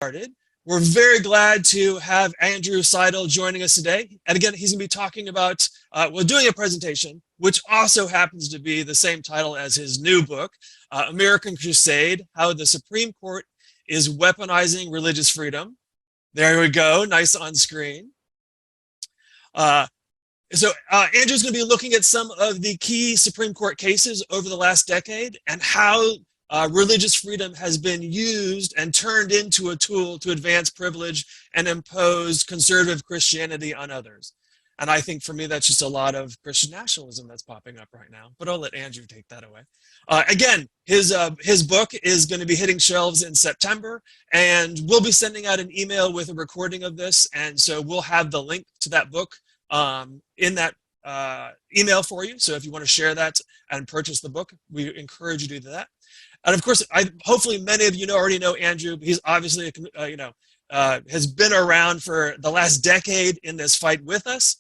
started. We're very glad to have Andrew Seidel joining us today. And again, he's going to be talking about, doing a presentation, which also happens to be the same title as his new book, American Crusade, How the Supreme Court is Weaponizing Religious Freedom. There we go, nice on screen. Andrew's going to be looking at some of the key Supreme Court cases over the last decade and how religious freedom has been used and turned into a tool to advance privilege and impose conservative Christianity on others. And I think for me, that's just a lot of Christian nationalism that's popping up right now. But I'll let Andrew take that away. Again, his book is going to be hitting shelves in September, and we'll be sending out an email with a recording of this. And so we'll have the link to that book in that email for you. So if you want to share that and purchase the book, we encourage you to do that. And of course, hopefully many of you already know Andrew. He's obviously, has been around for the last decade in this fight with us.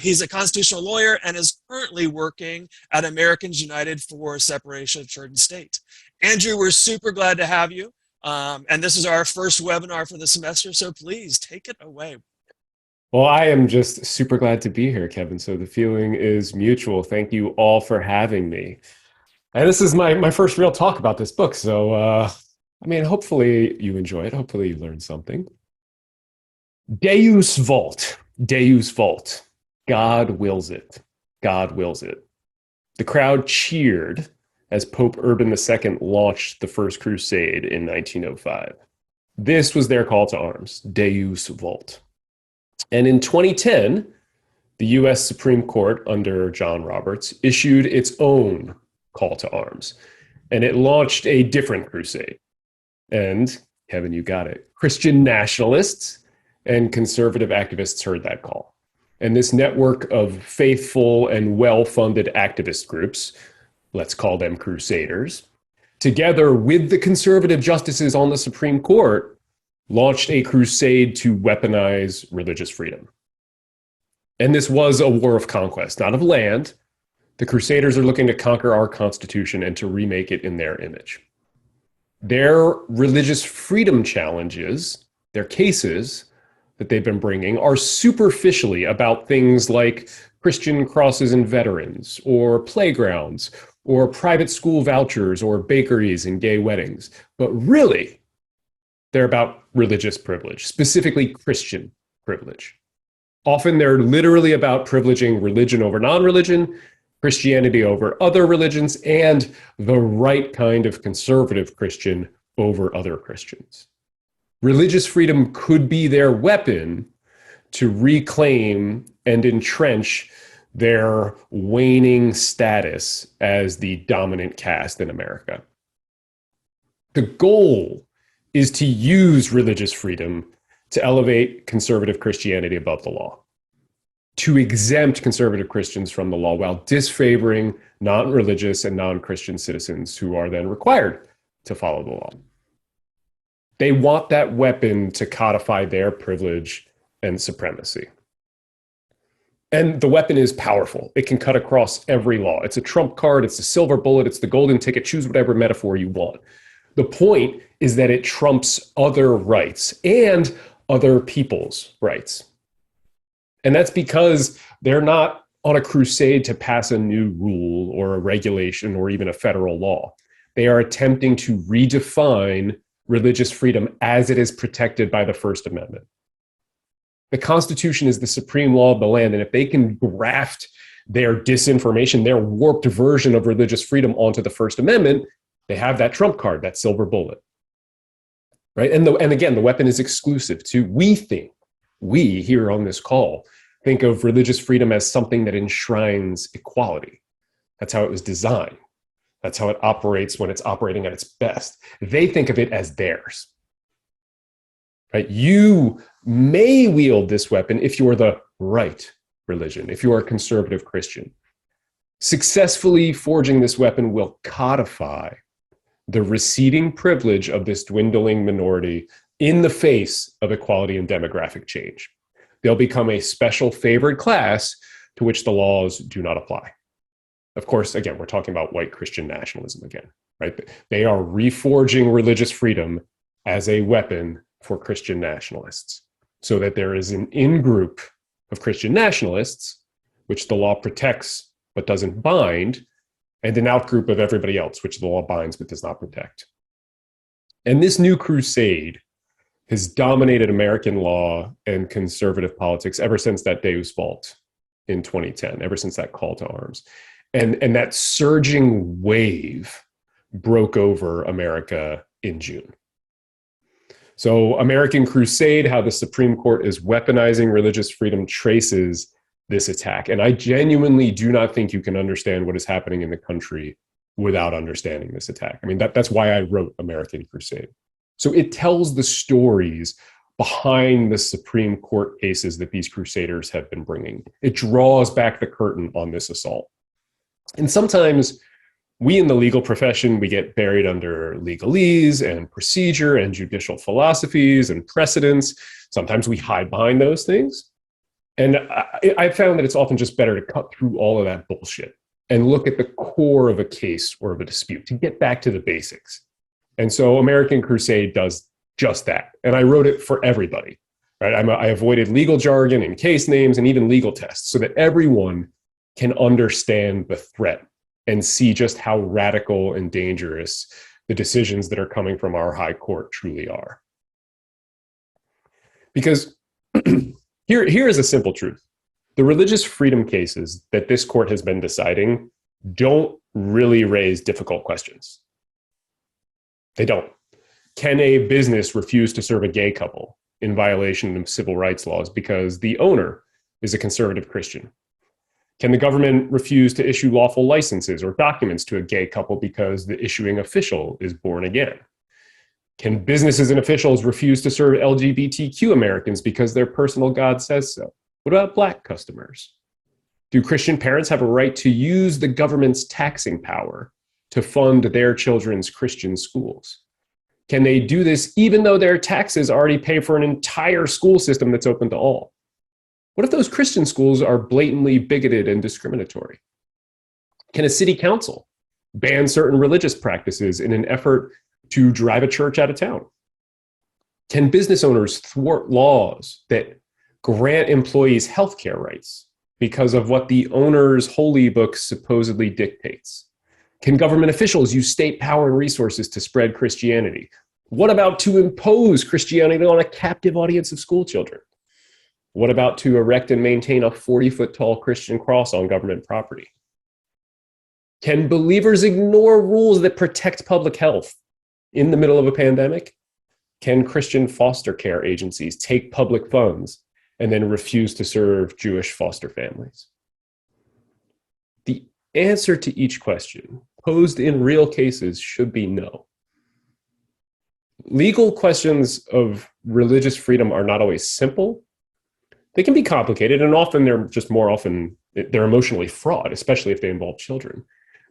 He's a constitutional lawyer and is currently working at Americans United for Separation of Church and State. Andrew, we're super glad to have you. And this is our first webinar for the semester, so please take it away. Well, I am just super glad to be here, Kevin. So the feeling is mutual. Thank you all for having me. And this is my first real talk about this book. So, hopefully you enjoy it. Hopefully you learn something. Deus Vult. Deus Vult. God wills it. God wills it. The crowd cheered as Pope Urban II launched the First Crusade in 1905. This was their call to arms. Deus Vult. And in 2010, the U.S. Supreme Court under John Roberts issued its own call to arms, and it launched a different crusade. And Kevin, you got it. Christian nationalists and conservative activists heard that call. And this network of faithful and well-funded activist groups, let's call them crusaders, together with the conservative justices on the Supreme Court, launched a crusade to weaponize religious freedom. And this was a war of conquest, not of land. The Crusaders are looking to conquer our Constitution and to remake it in their image. Their religious freedom challenges, their cases that they've been bringing, are superficially about things like Christian crosses and veterans, or playgrounds, or private school vouchers, or bakeries and gay weddings. But really, they're about religious privilege, specifically Christian privilege. Often they're literally about privileging religion over non-religion, Christianity over other religions, and the right kind of conservative Christian over other Christians. Religious freedom could be their weapon to reclaim and entrench their waning status as the dominant caste in America. The goal is to use religious freedom to elevate conservative Christianity above the law, to exempt conservative Christians from the law while disfavoring non-religious and non-Christian citizens who are then required to follow the law. They want that weapon to codify their privilege and supremacy. And the weapon is powerful. It can cut across every law. It's a trump card, it's a silver bullet, it's the golden ticket. Choose whatever metaphor you want. The point is that it trumps other rights and other people's rights. And that's because they're not on a crusade to pass a new rule or a regulation or even a federal law. They are attempting to redefine religious freedom as it is protected by the First Amendment. The Constitution is the supreme law of the land, and if they can graft their disinformation, their warped version of religious freedom onto the First Amendment, they have that trump card, that silver bullet. Right? And again, the weapon is exclusive to, we here on this call think of religious freedom as something that enshrines equality. That's how it was designed. That's how it operates when it's operating at its best. They think of it as theirs. Right? You may wield this weapon if you are the right religion, if you are a conservative Christian. Successfully forging this weapon will codify the receding privilege of this dwindling minority in the face of equality and demographic change. They'll become a special favored class to which the laws do not apply. Of course, again, we're talking about white Christian nationalism again, right? They are reforging religious freedom as a weapon for Christian nationalists, so that there is an in-group of Christian nationalists, which the law protects but doesn't bind, and an out-group of everybody else, which the law binds but does not protect. And this new crusade has dominated American law and conservative politics ever since that Deus Vult in 2010, ever since that call to arms. And that surging wave broke over America in June. So American Crusade, how the Supreme Court is weaponizing religious freedom, traces this attack. And I genuinely do not think you can understand what is happening in the country without understanding this attack. I mean, that's why I wrote American Crusade. So it tells the stories behind the Supreme Court cases that these crusaders have been bringing. It draws back the curtain on this assault. And sometimes we in the legal profession, we get buried under legalese and procedure and judicial philosophies and precedents. Sometimes we hide behind those things. And I found that it's often just better to cut through all of that bullshit and look at the core of a case or of a dispute to get back to the basics. And so American Crusade does just that. And I wrote it for everybody, right? I avoided legal jargon and case names and even legal tests so that everyone can understand the threat and see just how radical and dangerous the decisions that are coming from our high court truly are. Because here is a simple truth. The religious freedom cases that this court has been deciding don't really raise difficult questions. They don't. Can a business refuse to serve a gay couple in violation of civil rights laws because the owner is a conservative Christian? Can the government refuse to issue lawful licenses or documents to a gay couple because the issuing official is born again? Can businesses and officials refuse to serve LGBTQ Americans because their personal God says so? What about Black customers? Do Christian parents have a right to use the government's taxing power to fund their children's Christian schools? Can they do this even though their taxes already pay for an entire school system that's open to all? What if those Christian schools are blatantly bigoted and discriminatory? Can a city council ban certain religious practices in an effort to drive a church out of town? Can business owners thwart laws that grant employees healthcare rights because of what the owner's holy book supposedly dictates? Can government officials use state power and resources to spread Christianity? What about to impose Christianity on a captive audience of school children? What about to erect and maintain a 40-foot tall Christian cross on government property? Can believers ignore rules that protect public health in the middle of a pandemic? Can Christian foster care agencies take public funds and then refuse to serve Jewish foster families? The answer to each question, posed in real cases, should be no. Legal questions of religious freedom are not always simple. They can be complicated, and often they're emotionally fraught, especially if they involve children.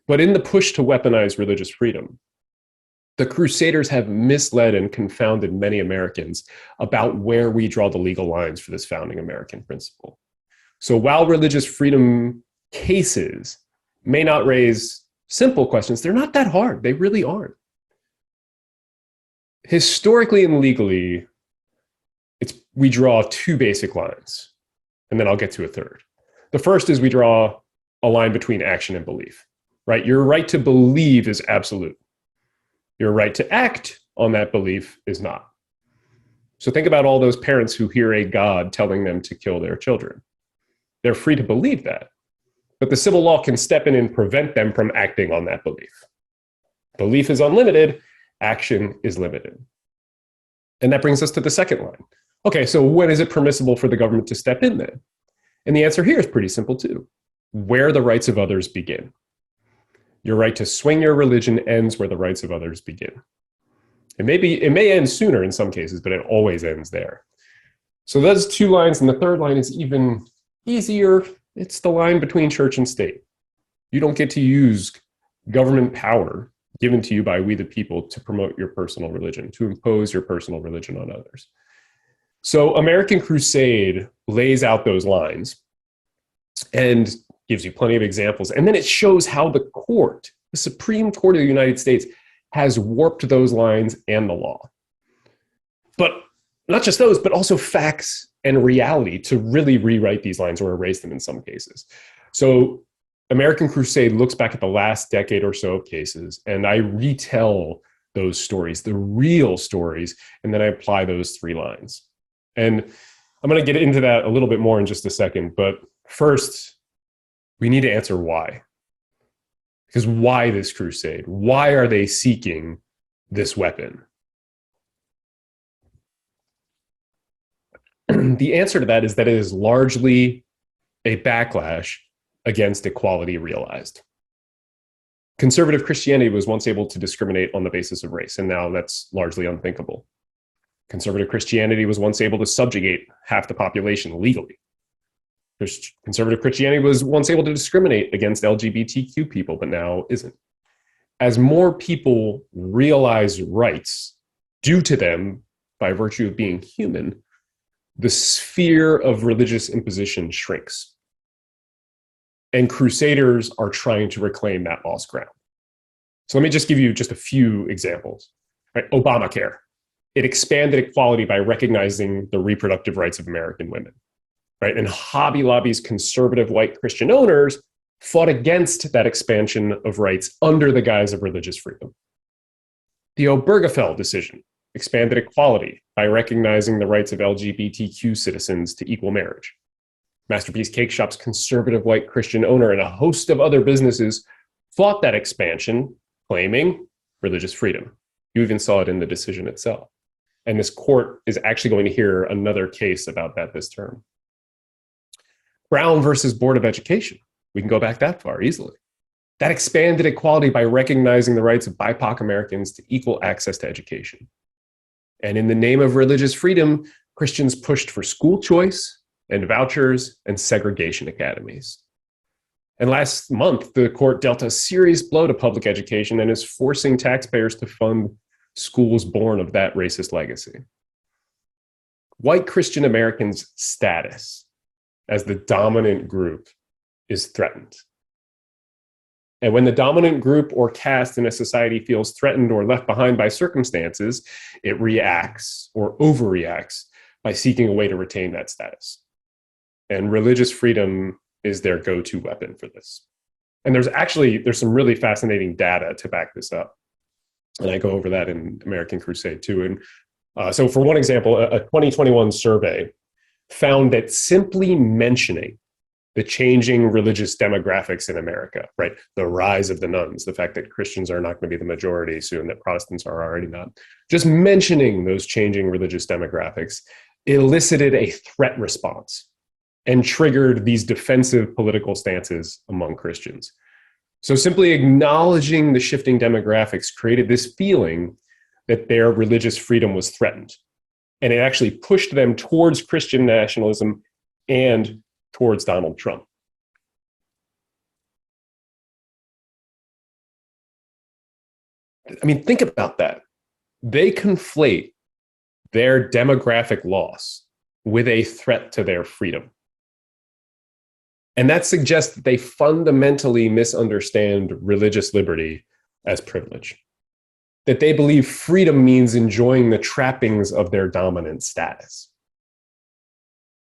But in the push to weaponize religious freedom, the Crusaders have misled and confounded many Americans about where we draw the legal lines for this founding American principle. So while religious freedom cases may not raise simple questions, they're not that hard. They really aren't. Historically and legally, we draw two basic lines, and then I'll get to a third. The first is we draw a line between action and belief, right? Your right to believe is absolute. Your right to act on that belief is not. So think about all those parents who hear a God telling them to kill their children. They're free to believe that, but the civil law can step in and prevent them from acting on that belief. Belief is unlimited, action is limited. And that brings us to the second line. Okay, so when is it permissible for the government to step in then? And the answer here is pretty simple too. Where the rights of others begin. Your right to swing your religion ends where the rights of others begin. It may end sooner in some cases, but it always ends there. So those two lines, and the third line is even easier. It's the line between church and state. You don't get to use government power given to you by we the people to promote your personal religion, to impose your personal religion on others. So American Crusade lays out those lines and gives you plenty of examples. And then it shows how the court, the Supreme Court of the United States, has warped those lines and the law. But not just those, but also facts and reality to really rewrite these lines or erase them in some cases. So American Crusade looks back at the last decade or so of cases, and I retell those stories, the real stories, and then I apply those 3 lines. And I'm going to get into that a little bit more in just a second, but first, we need to answer why. Because why this crusade? Why are they seeking this weapon? The answer to that is that it is largely a backlash against equality realized. Conservative Christianity was once able to discriminate on the basis of race, and now that's largely unthinkable. Conservative Christianity was once able to subjugate half the population legally. Conservative Christianity was once able to discriminate against LGBTQ people, but now isn't. As more people realize rights due to them by virtue of being human, the sphere of religious imposition shrinks. And crusaders are trying to reclaim that lost ground. So let me just give you just a few examples. Right? Obamacare. It expanded equality by recognizing the reproductive rights of American women. Right? And Hobby Lobby's conservative white Christian owners fought against that expansion of rights under the guise of religious freedom. The Obergefell decision expanded equality by recognizing the rights of LGBTQ citizens to equal marriage. Masterpiece Cake Shop's conservative white Christian owner and a host of other businesses fought that expansion, claiming religious freedom. You even saw it in the decision itself. And this court is actually going to hear another case about that this term. Brown versus Board of Education. We can go back that far easily. That expanded equality by recognizing the rights of BIPOC Americans to equal access to education. And in the name of religious freedom, Christians pushed for school choice and vouchers and segregation academies. And last month, the court dealt a serious blow to public education and is forcing taxpayers to fund schools born of that racist legacy. White Christian Americans' status as the dominant group is threatened. And when the dominant group or caste in a society feels threatened or left behind by circumstances, it reacts or overreacts by seeking a way to retain that status. And religious freedom is their go-to weapon for this. And there's some really fascinating data to back this up. And I go over that in American Crusade too. And so for one example, a 2021 survey found that simply mentioning the changing religious demographics in America, right? The rise of the nuns, the fact that Christians are not going to be the majority soon, that Protestants are already not. Just mentioning those changing religious demographics elicited a threat response and triggered these defensive political stances among Christians. So simply acknowledging the shifting demographics created this feeling that their religious freedom was threatened. And it actually pushed them towards Christian nationalism and towards Donald Trump. I mean, think about that. They conflate their demographic loss with a threat to their freedom. And that suggests that they fundamentally misunderstand religious liberty as privilege. That they believe freedom means enjoying the trappings of their dominant status.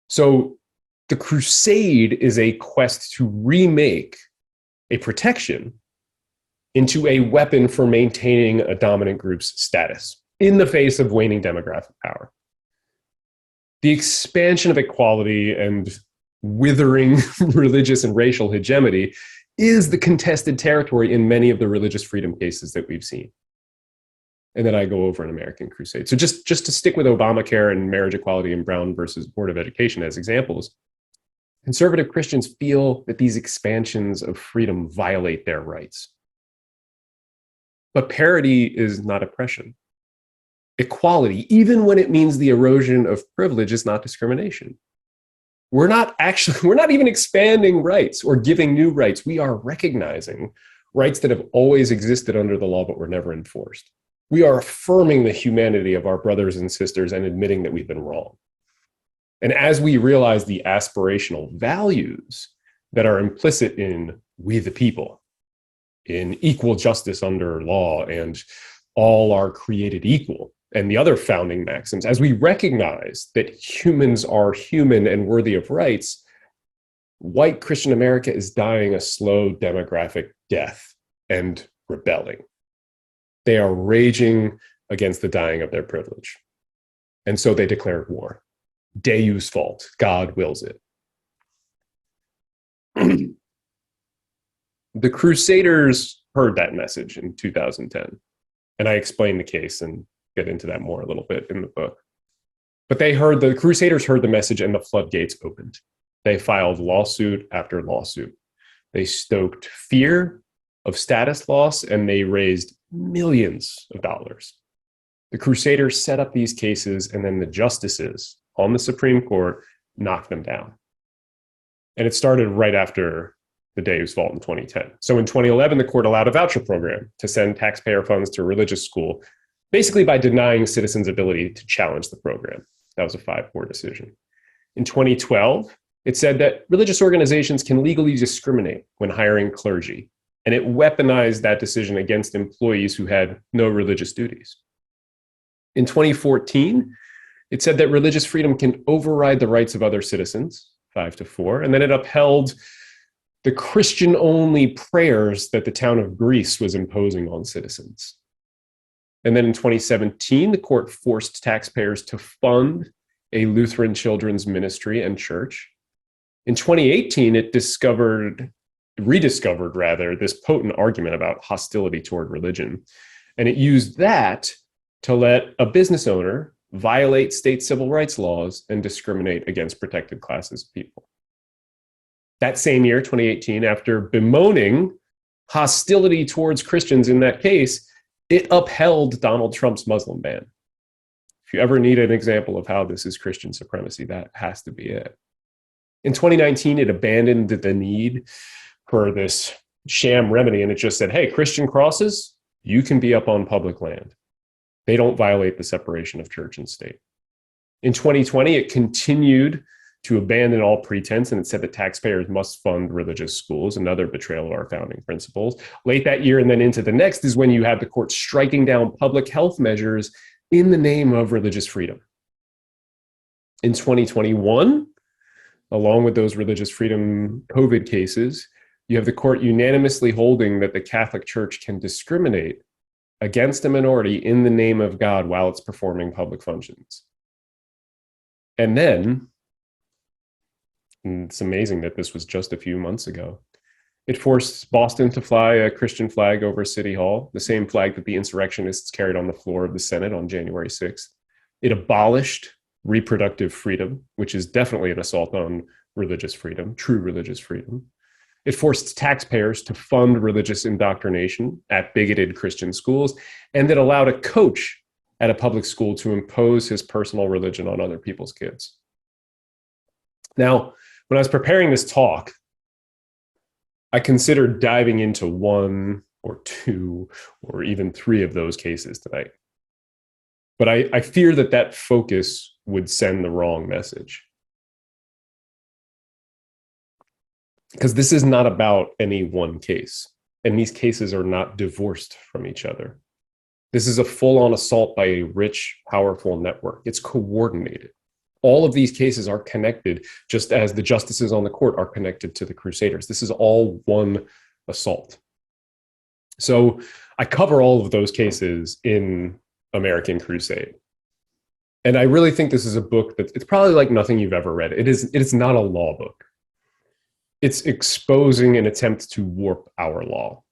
So the crusade is a quest to remake a protection into a weapon for maintaining a dominant group's status in the face of waning demographic power. The expansion of equality and withering religious and racial hegemony is the contested territory in many of the religious freedom cases that we've seen. And then I go over an American Crusade. So just to stick with Obamacare and marriage equality and Brown versus Board of Education as examples, conservative Christians feel that these expansions of freedom violate their rights. But parity is not oppression. Equality, even when it means the erosion of privilege, is not discrimination. We're not even expanding rights or giving new rights. We are recognizing rights that have always existed under the law but were never enforced. We are affirming the humanity of our brothers and sisters and admitting that we've been wrong. And as we realize the aspirational values that are implicit in we the people, in equal justice under law and all are created equal, and the other founding maxims, as we recognize that humans are human and worthy of rights, white Christian America is dying a slow demographic death and rebelling. They are raging against the dying of their privilege. And so they declared war. Deus vult, God wills it. The Crusaders heard that message in 2010. And I explain the case and get into that more a little bit in the book. But the Crusaders heard the message and the floodgates opened. They filed lawsuit after lawsuit. They stoked fear of status loss, and they raised millions of dollars. The Crusaders set up these cases, and then the justices on the Supreme Court knocked them down. And it started right after the Deus Vult in 2010. So in 2011, the court allowed a voucher program to send taxpayer funds to a religious school, basically by denying citizens' ability to challenge the program. That was a 5-4 decision. In 2012, it said that religious organizations can legally discriminate when hiring clergy, and it weaponized that decision against employees who had no religious duties. In 2014, it said that religious freedom can override the rights of other citizens, 5-4, and then it upheld the Christian-only prayers that the town of Greece was imposing on citizens. And then in 2017, the court forced taxpayers to fund a Lutheran children's ministry and church. In 2018, it rediscovered this potent argument about hostility toward religion. And it used that to let a business owner violate state civil rights laws and discriminate against protected classes of people. That same year, 2018, after bemoaning hostility towards Christians in that case, it upheld Donald Trump's Muslim ban. If you ever need an example of how this is Christian supremacy, that has to be it. In 2019, it abandoned the need for this sham remedy, and it just said, hey, Christian crosses, you can be up on public land. They don't violate the separation of church and state. In 2020, it continued to abandon all pretense, and it said that taxpayers must fund religious schools, another betrayal of our founding principles. Late that year and then into the next is when you have the court striking down public health measures in the name of religious freedom. In 2021, along with those religious freedom COVID cases, you have the court unanimously holding that the Catholic Church can discriminate against a minority in the name of God while it's performing public functions. And then, and it's amazing that this was just a few months ago, it forced Boston to fly a Christian flag over City Hall, the same flag that the insurrectionists carried on the floor of the Senate on January 6th. It abolished reproductive freedom, which is definitely an assault on religious freedom, true religious freedom. It forced taxpayers to fund religious indoctrination at bigoted Christian schools, and it allowed a coach at a public school to impose his personal religion on other people's kids. Now, when I was preparing this talk, I considered diving into 1 or 2 or even 3 of those cases tonight. But I fear that focus would send the wrong message. Because this is not about any one case, and these cases are not divorced from each other. This is a full-on assault by a rich, powerful network. It's coordinated. All of these cases are connected, just as the justices on the court are connected to the Crusaders. This is all one assault. So I cover all of those cases in American Crusade. And I really think this is a book that it's probably like nothing you've ever read. It's not a law book. It's exposing an attempt to warp our law.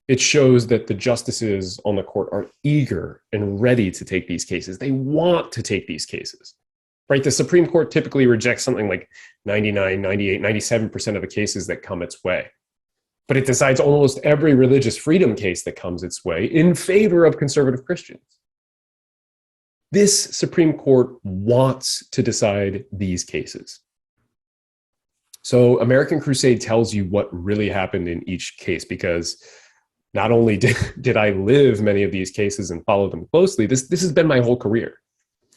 It shows that the justices on the court are eager and ready to take these cases. They want to take these cases, right? The Supreme Court typically rejects something like 99, 98, 97% of the cases that come its way. But it decides almost every religious freedom case that comes its way in favor of conservative Christians. This Supreme Court wants to decide these cases. So American Crusade tells you what really happened in each case, because not only did I live many of these cases and follow them closely, this has been my whole career.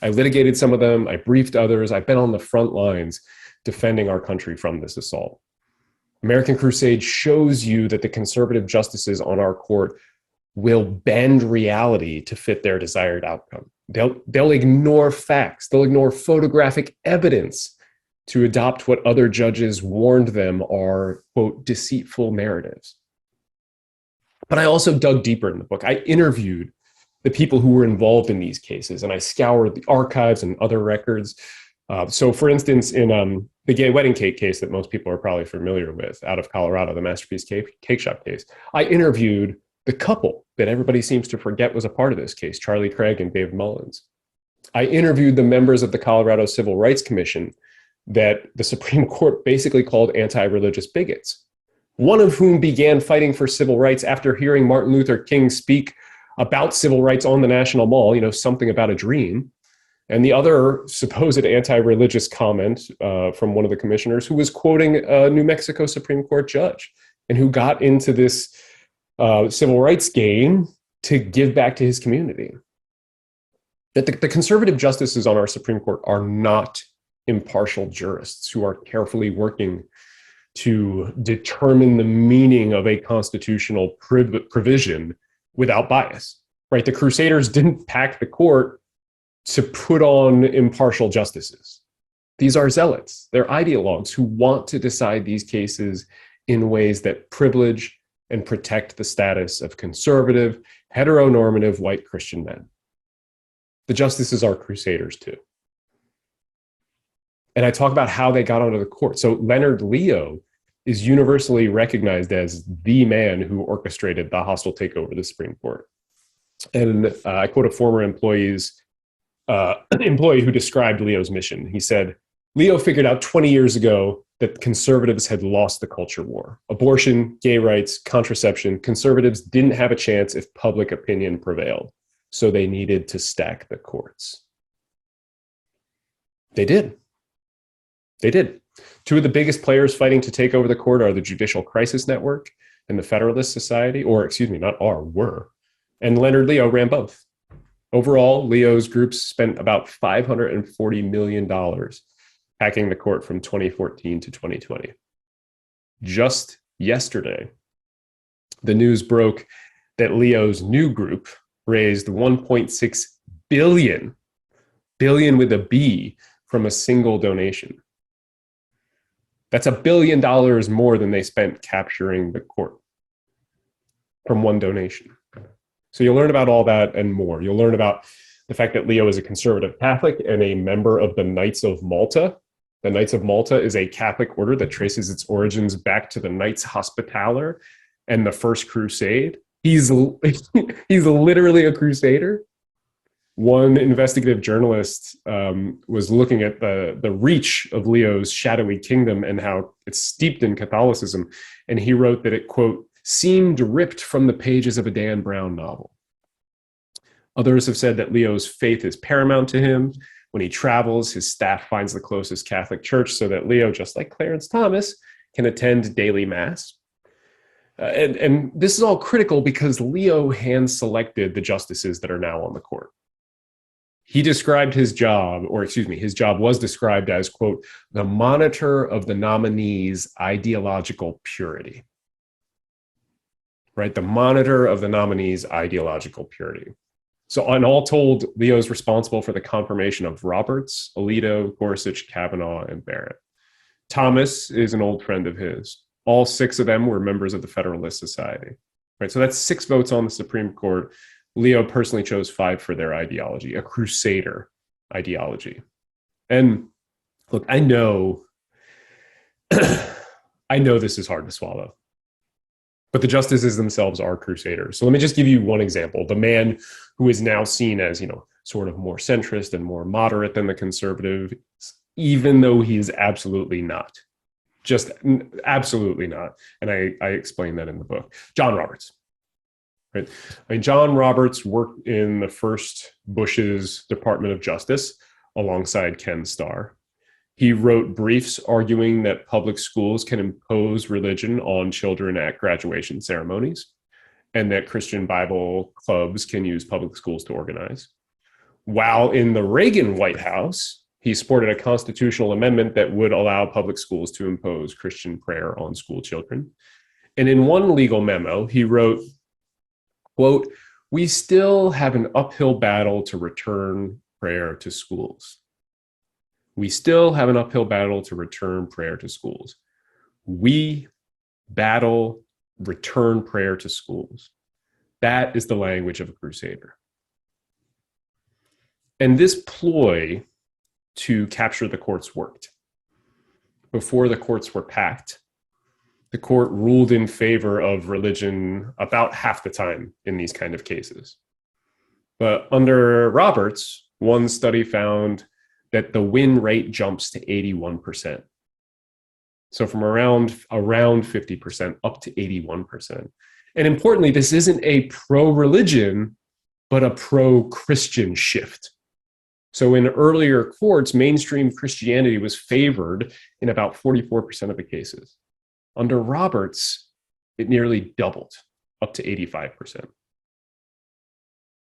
I litigated some of them, I briefed others, I've been on the front lines defending our country from this assault. American Crusade shows you that the conservative justices on our court will bend reality to fit their desired outcome. They'll ignore facts. They'll ignore photographic evidence to adopt what other judges warned them are, quote, deceitful narratives. But I also dug deeper in the book. I interviewed the people who were involved in these cases, and I scoured the archives and other records. So, for instance, in the gay wedding cake case that most people are probably familiar with out of Colorado, the Masterpiece Cake Shop case, I interviewed the couple that everybody seems to forget was a part of this case, Charlie Craig and Dave Mullins. I interviewed the members of the Colorado Civil Rights Commission that the Supreme Court basically called anti-religious bigots, one of whom began fighting for civil rights after hearing Martin Luther King speak about civil rights on the National Mall, something about a dream. And the other supposed anti-religious comment from one of the commissioners who was quoting a New Mexico Supreme Court judge and who got into this civil rights game to give back to his community. That the conservative justices on our Supreme Court are not impartial jurists who are carefully working to determine the meaning of a constitutional provision without bias, right? The Crusaders didn't pack the court to put on impartial justices. These are zealots. They're ideologues who want to decide these cases in ways that privilege and protect the status of conservative, heteronormative white Christian men. The justices are crusaders too. And I talk about how they got onto the court. So Leonard Leo is universally recognized as the man who orchestrated the hostile takeover of the Supreme Court. And I quote a former employee who described Leo's mission. He said, Leo figured out 20 years ago that conservatives had lost the culture war. Abortion, gay rights, contraception, conservatives didn't have a chance if public opinion prevailed. So they needed to stack the courts. They did. They did. Two of the biggest players fighting to take over the court are the Judicial Crisis Network and the Federalist Society, were. And Leonard Leo ran both. Overall, Leo's groups spent about $540 million packing the court from 2014 to 2020. Just yesterday, the news broke that Leo's new group raised 1.6 billion with a B, from a single donation. That's $1 billion more than they spent capturing the court from one donation. So you'll learn about all that and more. You'll learn about the fact that Leo is a conservative Catholic and a member of the Knights of Malta. The Knights of Malta is a Catholic order that traces its origins back to the Knights Hospitaller and the First Crusade. He's literally a crusader. One investigative journalist was looking at the reach of Leo's shadowy kingdom and how it's steeped in Catholicism. And he wrote that it, quote, seemed ripped from the pages of a Dan Brown novel. Others have said that Leo's faith is paramount to him. When he travels, his staff finds the closest Catholic church so that Leo, just like Clarence Thomas, can attend daily mass. And this is all critical because Leo hand-selected the justices that are now on the court. He described his job was described as, quote, the monitor of the nominee's ideological purity. Right? The monitor of the nominee's ideological purity. So, on all told, Leo is responsible for the confirmation of Roberts, Alito, Gorsuch, Kavanaugh, and Barrett. Thomas is an old friend of his. All 6 of them were members of the Federalist Society. Right? So that's 6 votes on the Supreme Court. Leo personally chose 5 for their ideology, a crusader ideology. And look, I know this is hard to swallow, but the justices themselves are crusaders. So let me just give you one example. The man who is now seen as, sort of more centrist and more moderate than the conservative, even though he is absolutely not. Just absolutely not. And I explain that in the book. John Roberts. Right? John Roberts worked in the first Bush's Department of Justice alongside Ken Starr. He wrote briefs arguing that public schools can impose religion on children at graduation ceremonies and that Christian Bible clubs can use public schools to organize. While in the Reagan White House, he supported a constitutional amendment that would allow public schools to impose Christian prayer on school children. And in one legal memo, he wrote, quote, we still have an uphill battle to return prayer to schools. We still have an uphill battle to return prayer to schools. We battle, return prayer to schools. That is the language of a crusader. And this ploy to capture the courts worked. Before the courts were packed, the court ruled in favor of religion about half the time in these kind of cases. But under Roberts, one study found that the win rate jumps to 81%. So from around 50% up to 81%. And importantly, this isn't a pro-religion, but a pro-Christian shift. So in earlier courts, mainstream Christianity was favored in about 44% of the cases. Under Roberts, it nearly doubled, up to 85%.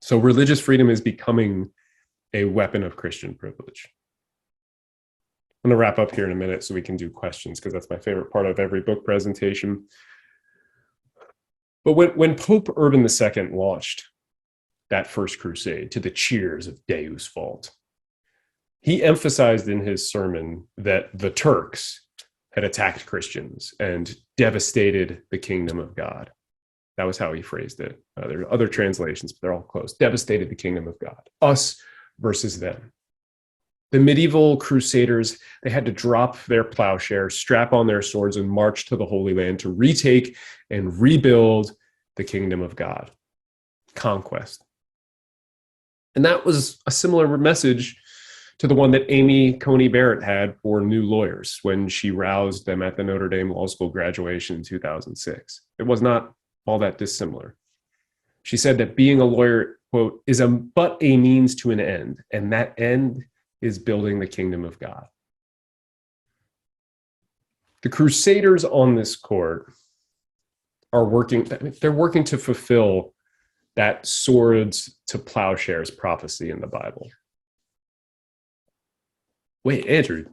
So religious freedom is becoming a weapon of Christian privilege. I'm going to wrap up here in a minute so we can do questions, because that's my favorite part of every book presentation. But when Pope Urban II launched that first crusade to the cheers of Deus Vult, he emphasized in his sermon that the Turks had attacked Christians and devastated the kingdom of God. That was how he phrased it. There are other translations, but they're all close. Devastated the kingdom of God. Us versus them. The medieval crusaders, they had to drop their plowshares, strap on their swords, and march to the Holy Land to retake and rebuild the kingdom of God. Conquest. And that was a similar message to the one that Amy Coney Barrett had for new lawyers when she roused them at the Notre Dame Law School graduation in 2006. It was not all that dissimilar. She said that being a lawyer, quote, is but a means to an end, and that end is building the kingdom of God. The crusaders on this court are working to fulfill that swords to plowshares prophecy in the Bible. Wait, Andrew,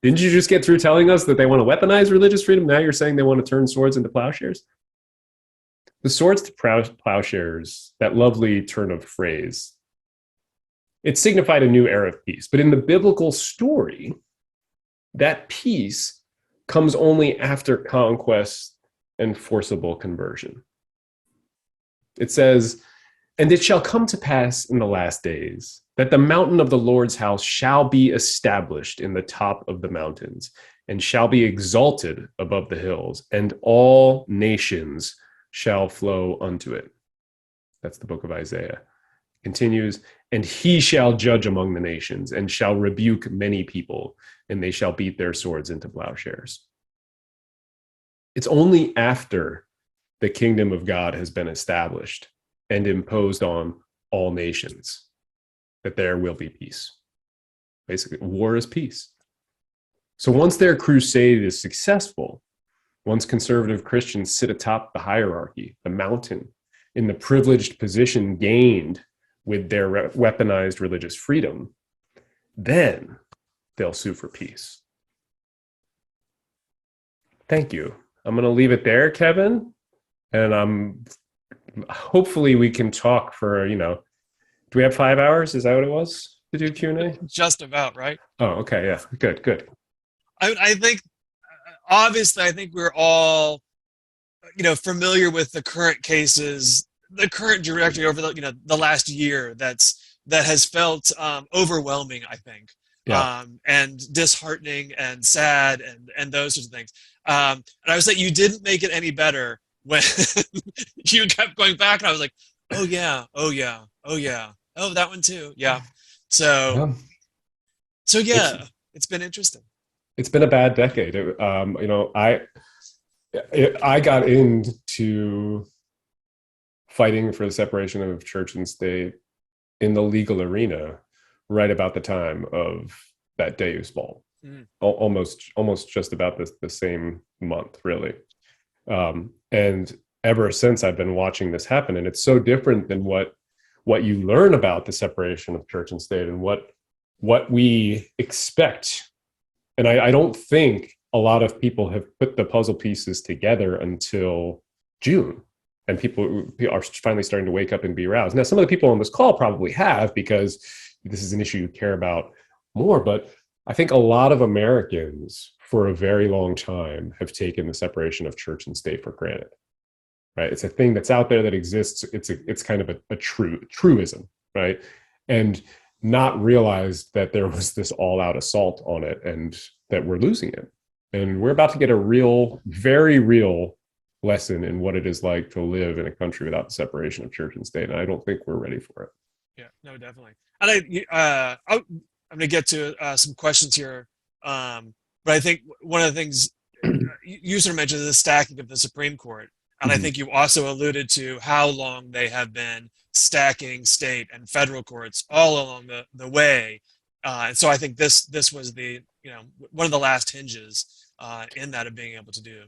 didn't you just get through telling us that they want to weaponize religious freedom? Now you're saying they want to turn swords into plowshares? The swords to plowshares, that lovely turn of phrase, it signified a new era of peace. But in the biblical story, that peace comes only after conquest and forcible conversion. It says, "And it shall come to pass in the last days that the mountain of the Lord's house shall be established in the top of the mountains, and shall be exalted above the hills, and all nations shall flow unto it." That's the book of Isaiah. Continues, "And he shall judge among the nations, and shall rebuke many people, and they shall beat their swords into plowshares." It's only after the kingdom of God has been established and imposed on all nations that there will be peace. Basically, war is peace. So once their crusade is successful, once conservative Christians sit atop the hierarchy, the mountain, in the privileged position gained with their weaponized religious freedom, then they'll sue for peace. Thank you. I'm going to leave it there, Kevin. And hopefully we can talk for, do we have 5 hours? Is that what it was to do Q&A? Just about, right? Oh, okay. Yeah. Good. I think, obviously, I think we're all, familiar with the current cases, the current trajectory over the last year that has felt overwhelming, I think. Yeah. And disheartening and sad and those sorts of things. And I would say you didn't make it any better when you kept going back, and I was like, oh yeah, oh that one too, yeah. So yeah, it's been interesting. It's been a bad decade. I got into fighting for the separation of church and state in the legal arena right about the time of that Deus Vult. Almost just about the same month, really. And ever since, I've been watching this happen, and it's so different than what you learn about the separation of church and state and what we expect. And I don't think a lot of people have put the puzzle pieces together until June, and people are finally starting to wake up and be aroused. Now, some of the people on this call probably have, because this is an issue you care about more, but I think a lot of Americans for a very long time have taken the separation of church and state for granted, right? It's a thing that's out there that exists. It's kind of a truism, right? And not realized that there was this all-out assault on it and that we're losing it. And we're about to get a real, very real lesson in what it is like to live in a country without the separation of church and state. And I don't think we're ready for it. Yeah, no, definitely. And I'm going to get to some questions here. But I think one of the things you sort of mentioned is the stacking of the Supreme Court. And I think you also alluded to how long they have been stacking state and federal courts all along the way. And so I think this was the, one of the last hinges in that of being able to do.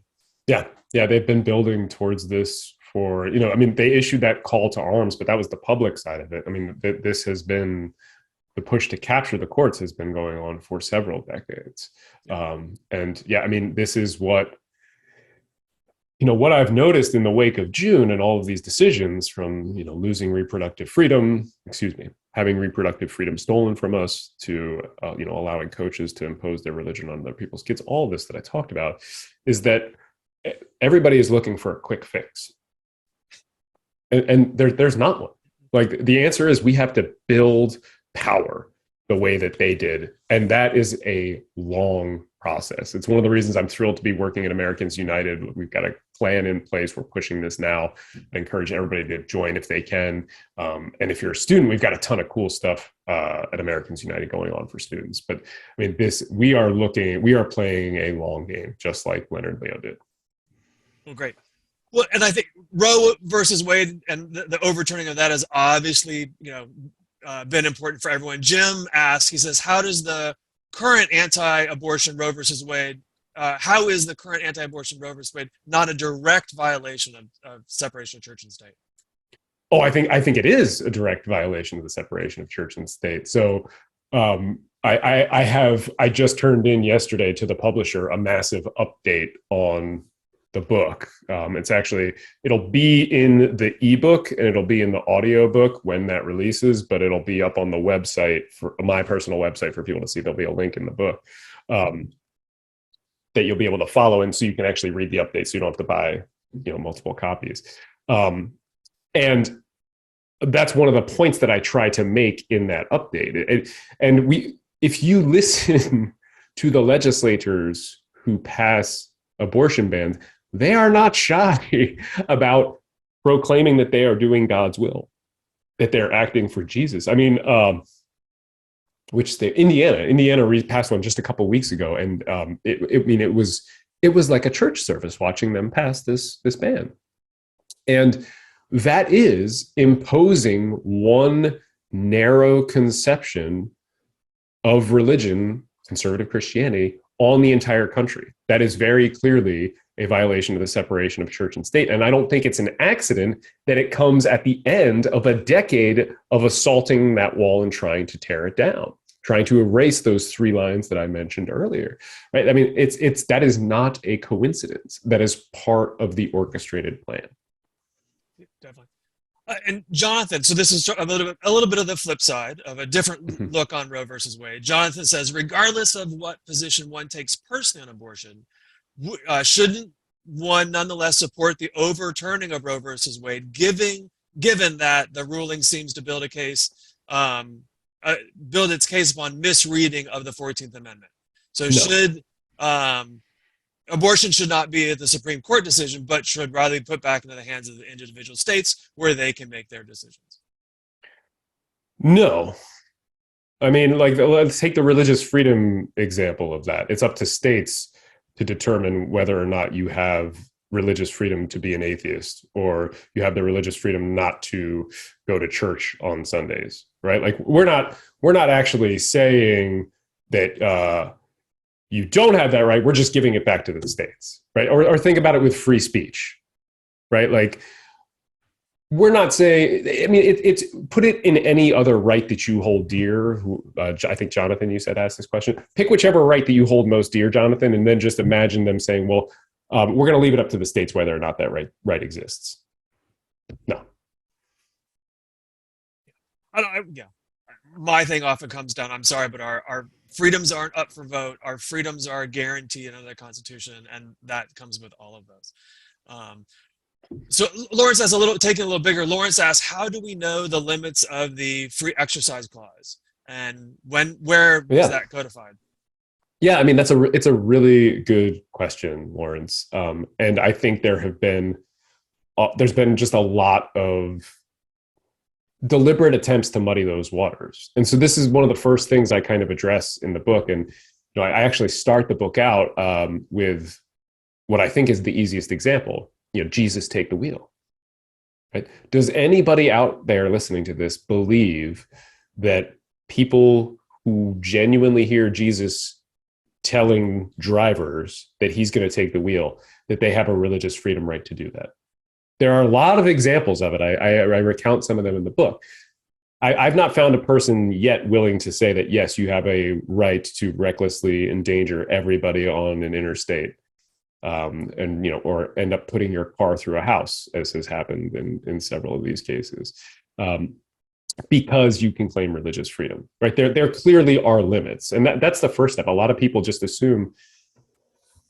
Yeah, they've been building towards this for, they issued that call to arms, but that was the public side of it. I mean, this has been, the push to capture the courts has been going on for several decades. This is what, what I've noticed in the wake of June and all of these decisions, from, losing reproductive freedom, having reproductive freedom stolen from us, to, allowing coaches to impose their religion on other people's kids, all this that I talked about, is that everybody is looking for a quick fix. And there's not one. Like, the answer is we have to build power the way that they did. And that is a long process. It's one of the reasons I'm thrilled to be working at Americans United. We've got a plan in place. We're pushing this now. I encourage everybody to join if they can. And if you're a student, we've got a ton of cool stuff at Americans United going on for students. But I mean, we are playing a long game, just like Leonard Leo did. Well, great. Well, and I think Roe versus Wade and the overturning of that has obviously, been important for everyone. Jim asks, he says, how does the current anti-abortion Roe versus Wade, how is the current anti-abortion Roe versus Wade not a direct violation of separation of church and state? Oh, I think it is a direct violation of the separation of church and state. So I just turned in yesterday to the publisher a massive update on the book. It'll be in the ebook and it'll be in the audio book when that releases, but it'll be up on the website, for my personal website, for people to see. There'll be a link in the book that you'll be able to follow, and so you can actually read the update, so you don't have to buy multiple copies. And that's one of the points that I try to make in that update. If you listen to the legislators who pass abortion bans, they are not shy about proclaiming that they are doing God's will, that they're acting for Jesus. I mean, which state? Indiana passed one just a couple of weeks ago, and it was like a church service watching them pass this ban, and that is imposing one narrow conception of religion, conservative Christianity, on the entire country. That is very clearly a violation of the separation of church and state. And I don't think it's an accident that it comes at the end of a decade of assaulting that wall and trying to tear it down, trying to erase those 3 lines that I mentioned earlier, right? I mean, that is not a coincidence. That is part of the orchestrated plan. Definitely. And Jonathan, so this is a little bit of the flip side of a different look on Roe versus Wade. Jonathan says, regardless of what position one takes personally on abortion, shouldn't one nonetheless support the overturning of Roe versus Wade, given that the ruling seems to build its case upon misreading of the 14th Amendment? So abortion should not be the Supreme Court decision, but should rather be put back into the hands of the individual states where they can make their decisions. No. I mean, let's take the religious freedom example of that. It's up to states to determine whether or not you have religious freedom to be an atheist, or you have the religious freedom not to go to church on Sundays, right? Like, we're not actually saying that you don't have that right. We're just giving it back to the states, right? Or think about it with free speech, right? Like, we're not saying, I mean, it's put it in any other right that you hold dear. I think, Jonathan, you said, ask this question. Pick whichever right that you hold most dear, Jonathan, and then just imagine them saying, well, we're going to leave it up to the states whether or not that right exists. No. Yeah. My thing often comes down, I'm sorry, but our freedoms aren't up for vote. Our freedoms are guaranteed under the Constitution, and that comes with all of those. Um, so Lawrence has taking a little bigger. Lawrence asks, how do we know the limits of the free exercise clause, and where is Yeah. that codified? Yeah, I mean it's a really good question, Lawrence. And I think there's been just a lot of deliberate attempts to muddy those waters. And so this is one of the first things I kind of address in the book. And I actually start the book out with what I think is the easiest example. Jesus, take the wheel. Right? Does anybody out there listening to this believe that people who genuinely hear Jesus telling drivers that he's going to take the wheel, that they have a religious freedom right to do that? There are a lot of examples of it. I recount some of them in the book. I've not found a person yet willing to say that, yes, you have a right to recklessly endanger everybody on an interstate, or end up putting your car through a house, as has happened in several of these cases, because you can claim religious freedom. Right? There clearly are limits, and that's the first step. A lot of people just assume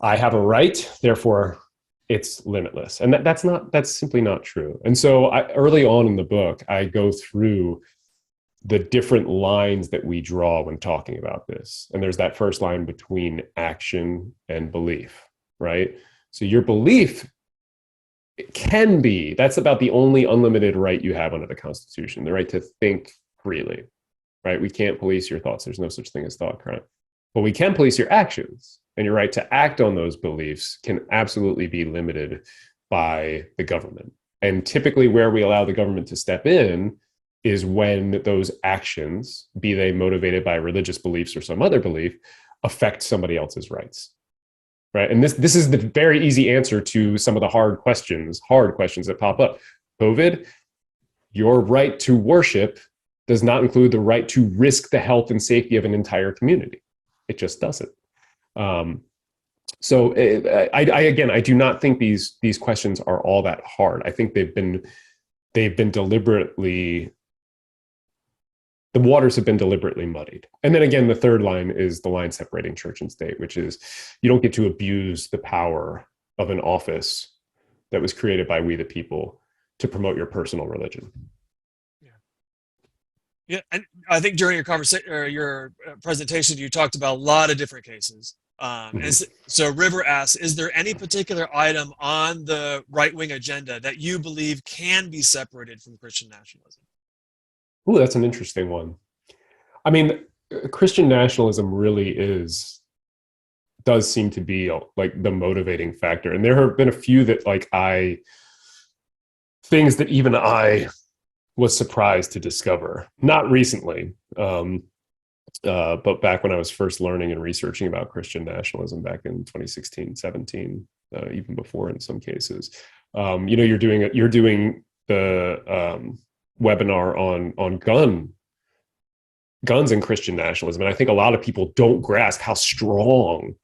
I have a right, therefore it's limitless. And that's simply not true. And so early on in the book, I go through the different lines that we draw when talking about this. And there's that first line between action and belief, right? So your belief that's about the only unlimited right you have under the Constitution, the right to think freely, right? We can't police your thoughts. There's no such thing as thought crime. But we can police your actions. And your right to act on those beliefs can absolutely be limited by the government. And typically where we allow the government to step in is when those actions, be they motivated by religious beliefs or some other belief, affect somebody else's rights. Right? And this is the very easy answer to some of the hard questions that pop up. COVID, your right to worship does not include the right to risk the health and safety of an entire community. It just doesn't. So I do not think these questions are all that hard. I think they've been deliberately, the waters have been deliberately muddied. And then again, the third line is the line separating church and state, which is you don't get to abuse the power of an office that was created by we the people to promote your personal religion. Yeah, and I think during your conversation or your presentation, you talked about a lot of different cases. And so River asks, is there any particular item on the right-wing agenda that you believe can be separated from Christian nationalism? Ooh, that's an interesting one. I mean, Christian nationalism really does seem to be like the motivating factor. And there have been a few that things that even I was surprised to discover, not recently, but back when I was first learning and researching about Christian nationalism back in 2016, 17, even before in some cases. You're doing the webinar on guns and Christian nationalism, and I think a lot of people don't grasp how strong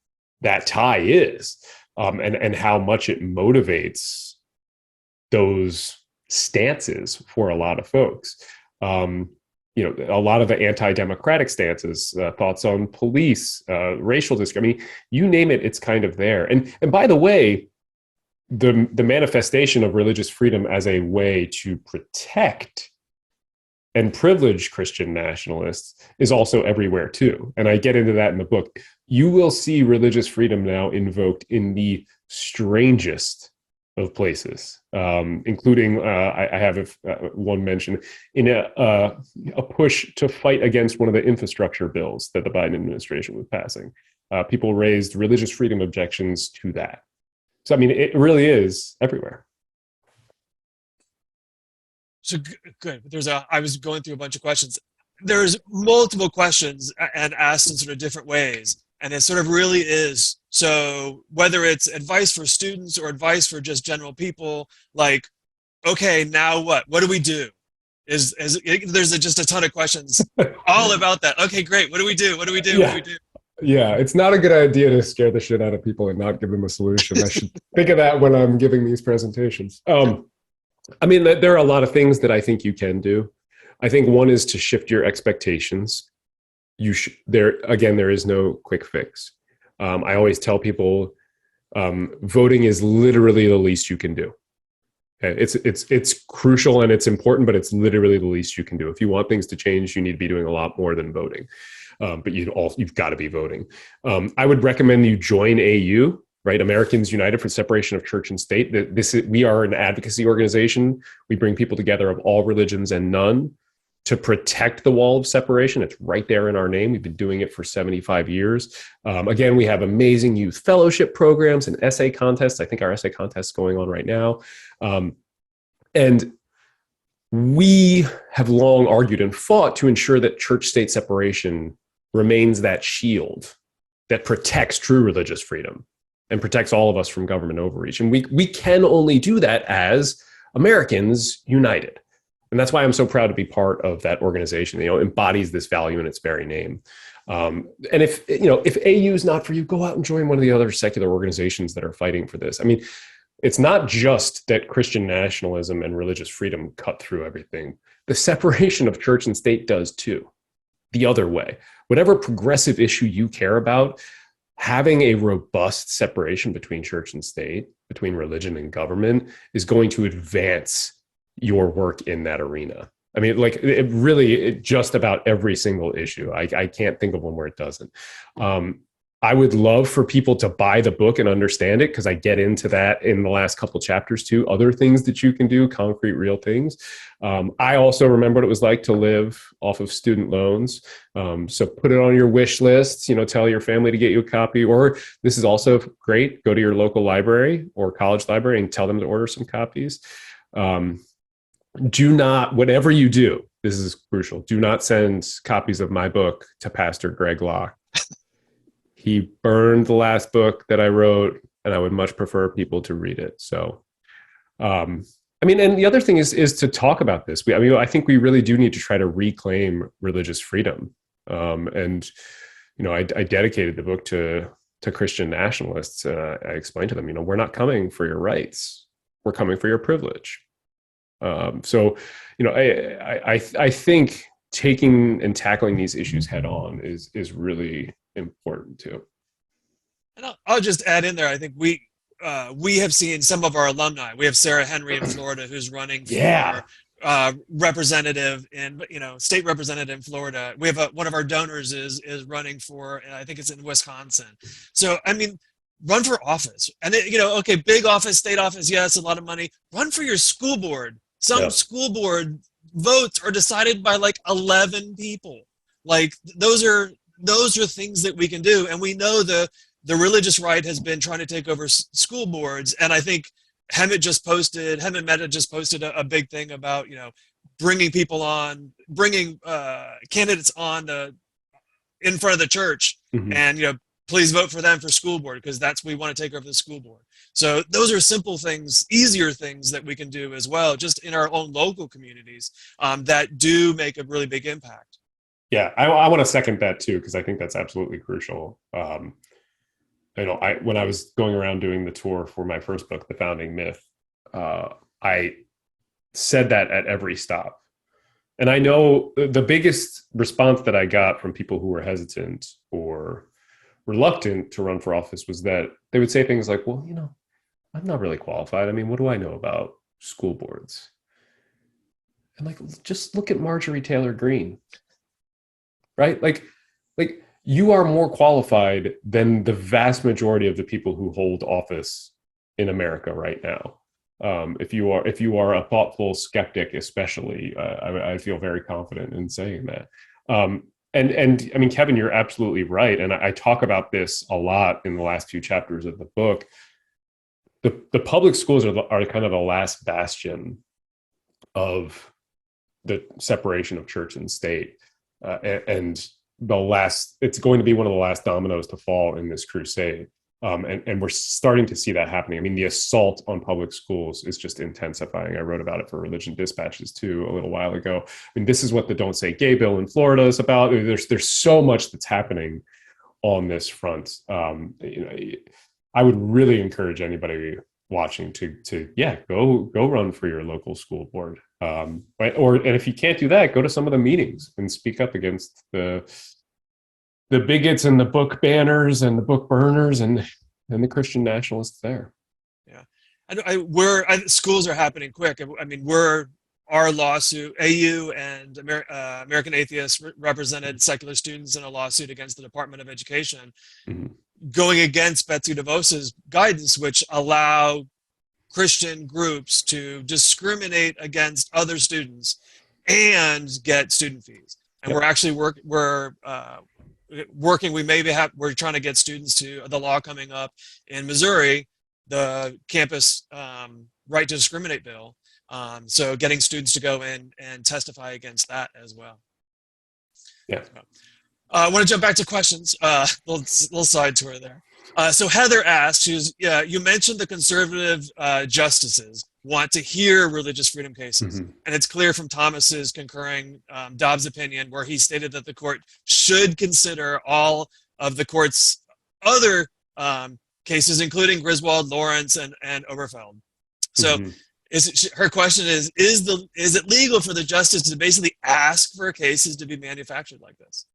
that tie is, and how much it motivates those stances for a lot of folks. A lot of the anti-democratic stances, thoughts on police, racial discrimination, I mean, you name it, it's kind of there. And by the way, the manifestation of religious freedom as a way to protect and privilege Christian nationalists is also everywhere too. And I get into that in the book. You will see religious freedom now invoked in the strangest of places, including I have one mention in a push to fight against one of the infrastructure bills that the Biden administration was passing. People raised religious freedom objections to that. So I mean, it really is everywhere. So good. I was going through a bunch of questions. There's multiple questions and asked in sort of different ways. And it sort of really is. So whether it's advice for students or advice for just general people, like, okay, now what? What do we do? There's just a ton of questions all about that. Okay, great. What do we do? What do we do? Yeah. What do we do? Yeah, it's not a good idea to scare the shit out of people and not give them a solution. I should think of that when I'm giving these presentations. I mean, there are a lot of things that I think you can do. I think one is to shift your expectations. There is no quick fix. I always tell people, voting is literally the least you can do. Okay? It's crucial and it's important, but it's literally the least you can do. If you want things to change, you need to be doing a lot more than voting. But you've got to be voting. I would recommend you join AU, right? Americans United for Separation of Church and State. We are an advocacy organization. We bring people together of all religions and none to protect the wall of separation. It's right there in our name. We've been doing it for 75 years. Again, we have amazing youth fellowship programs and essay contests. I think our essay contest is going on right now. And we have long argued and fought to ensure that church-state separation remains that shield that protects true religious freedom and protects all of us from government overreach. And we can only do that as Americans united. And that's why I'm so proud to be part of that organization. Embodies this value in its very name. And if AU is not for you, go out and join one of the other secular organizations that are fighting for this. I mean, it's not just that Christian nationalism and religious freedom cut through everything. The separation of church and state does too. The other way. Whatever progressive issue you care about, having a robust separation between church and state, between religion and government, is going to advance your work in that arena. I mean, just about every single issue. I can't think of one where it doesn't. I would love for people to buy the book and understand it, because I get into that in the last couple chapters too. Other things that you can do, concrete, real things. I also remember what it was like to live off of student loans. So put it on your wish list, tell your family to get you a copy, or this is also great. Go to your local library or college library and tell them to order some copies. Do not, whatever you do, this is crucial. Do not send copies of my book to Pastor Greg Locke. He burned the last book that I wrote, and I would much prefer people to read it. So, and the other thing is to talk about this. I think we really do need to try to reclaim religious freedom. I dedicated the book to Christian nationalists. I explained to them, we're not coming for your rights. We're coming for your privilege. I think taking and tackling these issues head on is really important too. And I'll just add in there, I think we have seen some of our alumni. We have Sarah Henry in Florida, who's running for representative in, state representative in Florida. We have one of our donors is running for, I think it's in Wisconsin. So, run for office. And, big office, state office, yes, a lot of money. Run for your school board. Some school board votes are decided by 11 people. Those are things that we can do. And we know the religious right has been trying to take over school boards. And I think Hemant Mehta just posted a big thing about, bringing candidates on in front of the church, mm-hmm. and, please vote for them for school board, because we want to take over the school board. So those are simple things, easier things that we can do as well, just in our own local communities, that do make a really big impact. Yeah, I want to second that too, because I think that's absolutely crucial. When I was going around doing the tour for my first book, The Founding Myth, I said that at every stop. And I know the biggest response that I got from people who were hesitant or reluctant to run for office was that they would say things like, well, I'm not really qualified. What do I know about school boards? And just look at Marjorie Taylor Greene, right? You are more qualified than the vast majority of the people who hold office in America right now. If you are a thoughtful skeptic, especially, I feel very confident in saying that. And Kevin, you're absolutely right. And I talk about this a lot in the last few chapters of the book. The public schools are kind of the last bastion of the separation of church and state. And it's going to be one of the last dominoes to fall in this crusade. And we're starting to see that happening. The assault on public schools is just intensifying. I wrote about it for Religion Dispatches too a little while ago. This is what the Don't Say Gay bill in Florida is about. There's so much that's happening on this front. I would really encourage anybody watching to go run for your local school board. Right? And if you can't do that, go to some of the meetings and speak up against the bigots and the book banners and the book burners and the Christian nationalists there. Yeah, schools are happening quick. I mean, our lawsuit, AU and American Atheists represented secular students in a lawsuit against the Department of Education, going against Betsy DeVos's guidance, which allow Christian groups to discriminate against other students and get student fees. And we're actually working. We're trying to get students to the law coming up in Missouri, the campus right to discriminate bill. So getting students to go in and testify against that as well. Yeah. So, I want to jump back to questions. Little side tour there. So Heather asked, you mentioned the conservative justices want to hear religious freedom cases. And it's clear from Thomas's concurring Dobbs opinion, where he stated that the court should consider all of the court's other cases, including Griswold, Lawrence, and Oberfeld. So her question is it legal for the justice to basically ask for cases to be manufactured like this?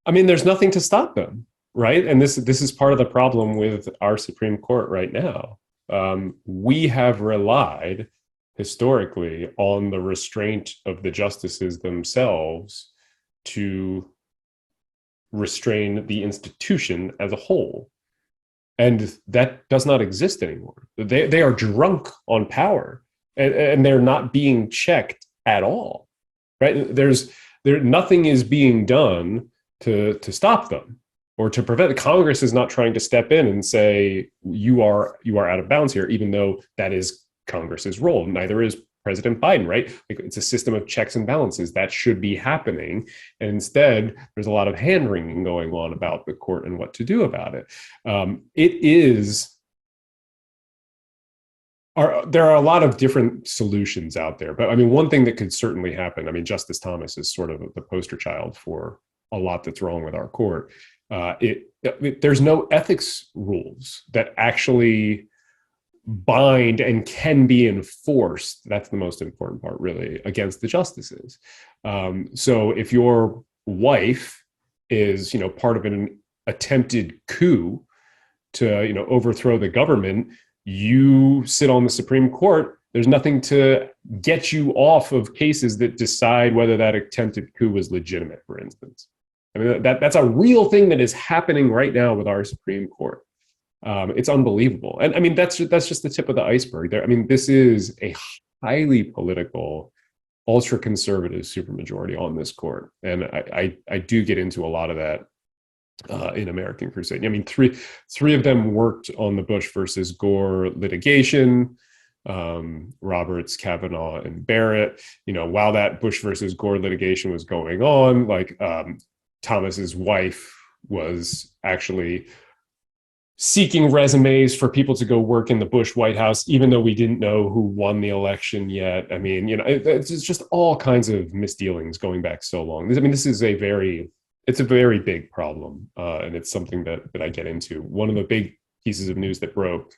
I mean, there's nothing to stop them, right? And this is part of the problem with our Supreme Court right now. We have relied historically on the restraint of the justices themselves to restrain the institution as a whole. And that does not exist anymore. They are drunk on power, and they're not being checked at all, right? Nothing is being done to stop them or to prevent. Congress is not trying to step in and say you are out of bounds here, even though that is Congress's role. Neither is President Biden, right? It's a system of checks and balances that should be happening, and instead there's a lot of hand wringing going on about the court and what to do about it. There are a lot of different solutions out there, but I mean, one thing that could certainly happen. I mean, Justice Thomas is sort of the poster child for a lot that's wrong with our court. There's no ethics rules that actually bind and can be enforced. That's the most important part, really, against the justices. So if your wife is, part of an attempted coup to, overthrow the government, you sit on the Supreme Court. There's nothing to get you off of cases that decide whether that attempted coup was legitimate, for instance. I mean, that's a real thing that is happening right now with our Supreme Court. It's unbelievable. And I mean, that's just the tip of the iceberg there. I mean, this is a highly political, ultra-conservative supermajority on this court. And I do get into a lot of that in American Crusade. I mean, three of them worked on the Bush versus Gore litigation, Roberts, Kavanaugh, and Barrett. While that Bush versus Gore litigation was going on, Thomas's wife was actually seeking resumes for people to go work in the Bush White House, even though we didn't know who won the election yet. I mean, it's just all kinds of misdealings going back so long. I mean, this is it's a very big problem, and it's something that I get into. One of the big pieces of news that broke,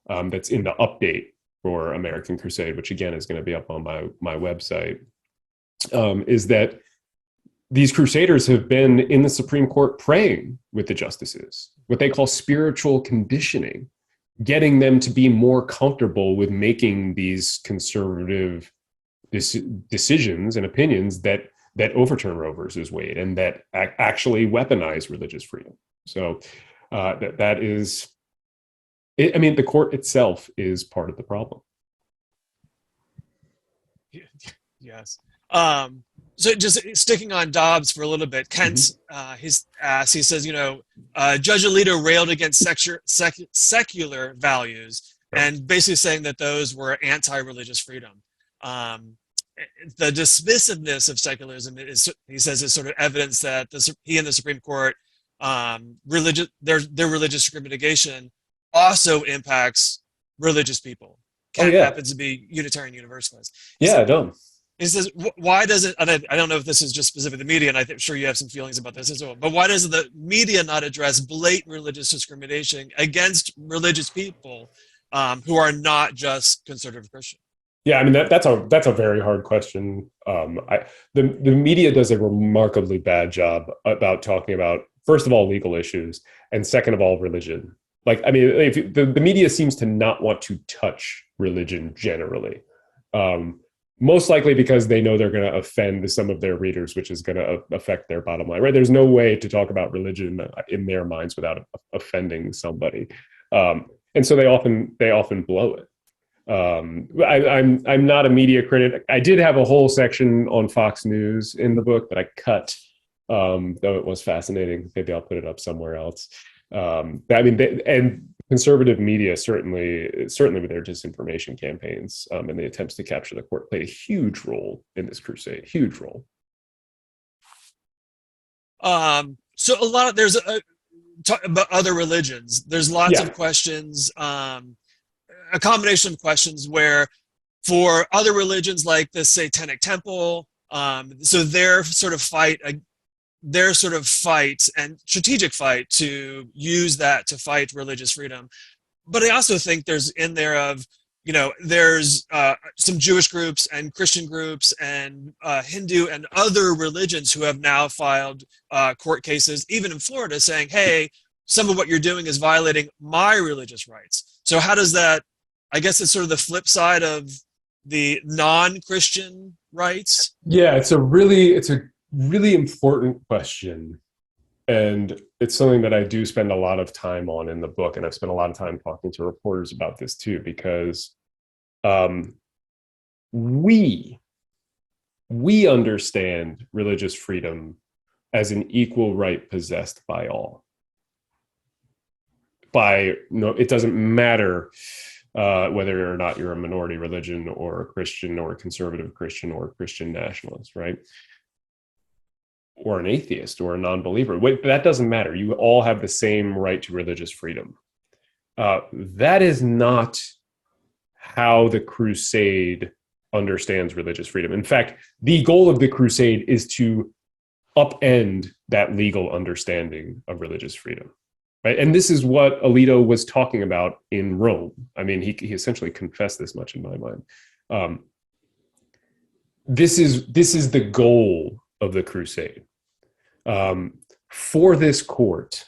that's in the update for American Crusade, which again is going to be up on my website, is that these crusaders have been in the Supreme Court praying with the justices, what they call spiritual conditioning, getting them to be more comfortable with making these conservative decisions and opinions that overturn Roe versus Wade and that actually weaponize religious freedom. So that is, I mean, the court itself is part of the problem. Yes. So just sticking on Dobbs for a little bit, Kent, he says, Judge Alito railed against secular values and basically saying that those were anti-religious freedom. The dismissiveness of secularism he says, is sort of evidence that he and the Supreme Court, their religious discrimination also impacts religious people. Kent happens to be Unitarian Universalist. I don't. He says, why does it, and I don't know if this is just specific to the media, and I'm sure you have some feelings about this as well, but why does the media not address blatant religious discrimination against religious people who are not just conservative Christian? Yeah, I mean that's a very hard question. The media does a remarkably bad job about talking about, first of all, legal issues, and second of all, religion. Like, I mean, if the media seems to not want to touch religion generally, most likely because they know they're going to offend some of their readers, which is going to affect their bottom line. Right? There's no way to talk about religion in their minds without offending somebody, and so they often blow it. I'm not a media critic. I did have a whole section on Fox News in the book that I cut, though it was fascinating. Maybe I'll put it up somewhere else. I mean, and conservative media certainly with their disinformation campaigns and the attempts to capture the court played a huge role in this crusade. Huge role. So there's about other religions. There's lots of questions. A combination of questions where for other religions like the Satanic Temple, so their sort of fight and strategic fight to use that to fight religious freedom. But I also think there's some Jewish groups and Christian groups and Hindu and other religions who have now filed court cases, even in Florida, saying, hey, some of what you're doing is violating my religious rights. So how does that, I guess it's sort of the flip side of the non-Christian rights. Yeah, it's a really important question. And it's something that I do spend a lot of time on in the book. And I've spent a lot of time talking to reporters about this too, because we understand religious freedom as an equal right possessed by all. It doesn't matter whether or not you're a minority religion or a Christian or a conservative Christian or a Christian nationalist, right? Or an atheist or a non-believer. That doesn't matter. You all have the same right to religious freedom. That is not how the Crusade understands religious freedom. In fact, the goal of the Crusade is to upend that legal understanding of religious freedom. Right? And this is what Alito was talking about in Rome. I mean, he essentially confessed this much in my mind. This is the goal of the Crusade. For this court,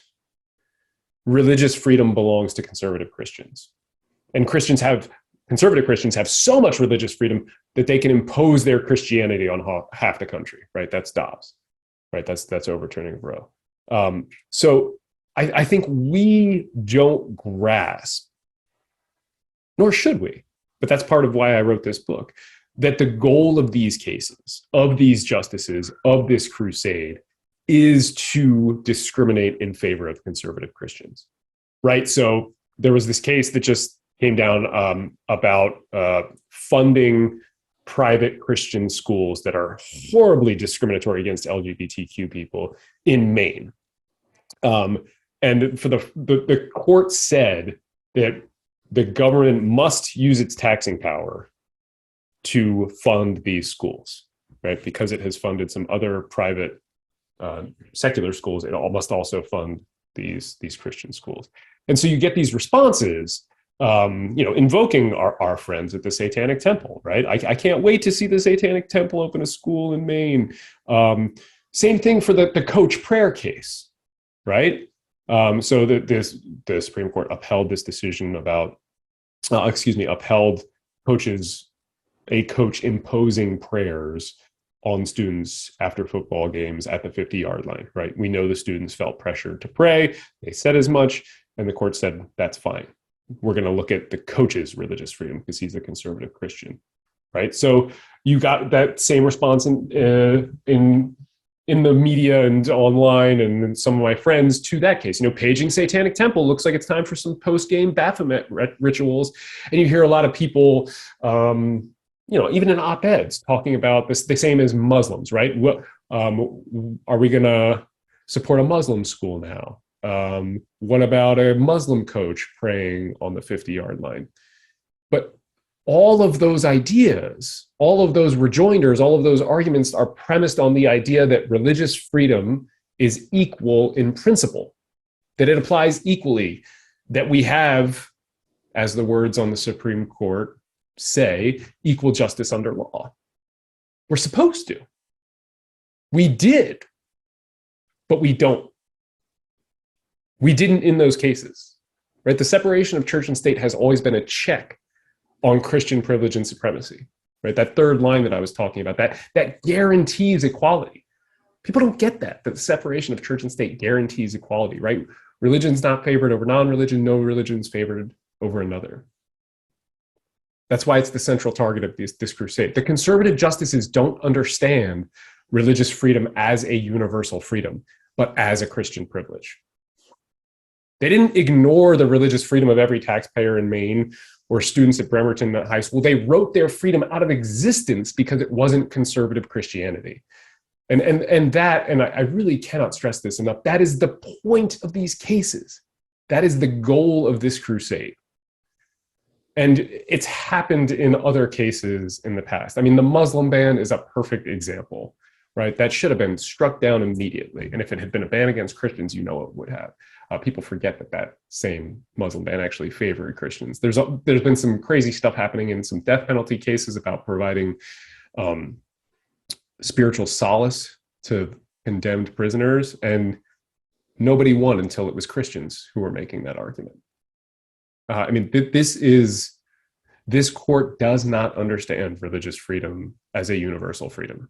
religious freedom belongs to conservative Christians. And conservative Christians have so much religious freedom that they can impose their Christianity on half the country, right? That's Dobbs, right? That's overturning Roe. So I think we don't grasp, nor should we, but that's part of why I wrote this book, that the goal of these cases, of these justices, of this crusade, is to discriminate in favor of conservative Christians, right? So there was this case that just came down about funding private Christian schools that are horribly discriminatory against LGBTQ people in Maine. And for the court said that the government must use its taxing power to fund these schools, right? Because it has funded some other private secular schools, it must also fund these Christian schools. And so you get these responses, invoking our friends at the Satanic Temple, right? I can't wait to see the Satanic Temple open a school in Maine. Same thing for the coach prayer case, right? So the Supreme Court upheld this decision about, upheld a coach imposing prayers on students after football games at the 50-yard line, right? We know the students felt pressured to pray. They said as much, and the court said, that's fine. We're going to look at the coach's religious freedom because he's a conservative Christian, right? So you got that same response in the media and online and some of my friends to that case. Paging Satanic Temple looks like it's time for some post-game Baphomet rituals. And you hear a lot of people, even in op-eds talking about this, the same as Muslims, right? Are we going to support a Muslim school now? What about a Muslim coach praying on the 50-yard line? But all of those ideas, all of those rejoinders, all of those arguments are premised on the idea that religious freedom is equal in principle, that it applies equally, that we have as the words on the Supreme Court say, equal justice under law. We're supposed to. We did, but we don't. We didn't in those cases, right? The separation of church and state has always been a check on Christian privilege and supremacy, right? That third line that I was talking about, that guarantees equality. People don't get that the separation of church and state guarantees equality, right? Religion's not favored over non-religion, no religion's favored over another. That's why it's the central target of this crusade. The conservative justices don't understand religious freedom as a universal freedom, but as a Christian privilege. They didn't ignore the religious freedom of every taxpayer in Maine or students at Bremerton High School. They wrote their freedom out of existence because it wasn't conservative Christianity. And I really cannot stress this enough, that is the point of these cases. That is the goal of this crusade. And it's happened in other cases in the past. I mean, the Muslim ban is a perfect example, right? That should have been struck down immediately. And if it had been a ban against Christians, you know it would have. People forget that same Muslim ban actually favored Christians. There's been some crazy stuff happening in some death penalty cases about providing spiritual solace to condemned prisoners, and nobody won until it was Christians who were making that argument. I mean, this court does not understand religious freedom as a universal freedom.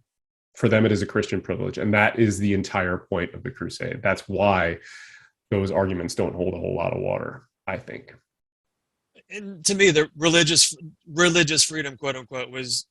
For them, it is a Christian privilege, and that is the entire point of the crusade. That's why those arguments don't hold a whole lot of water, I think. And to me, the religious freedom, quote unquote, was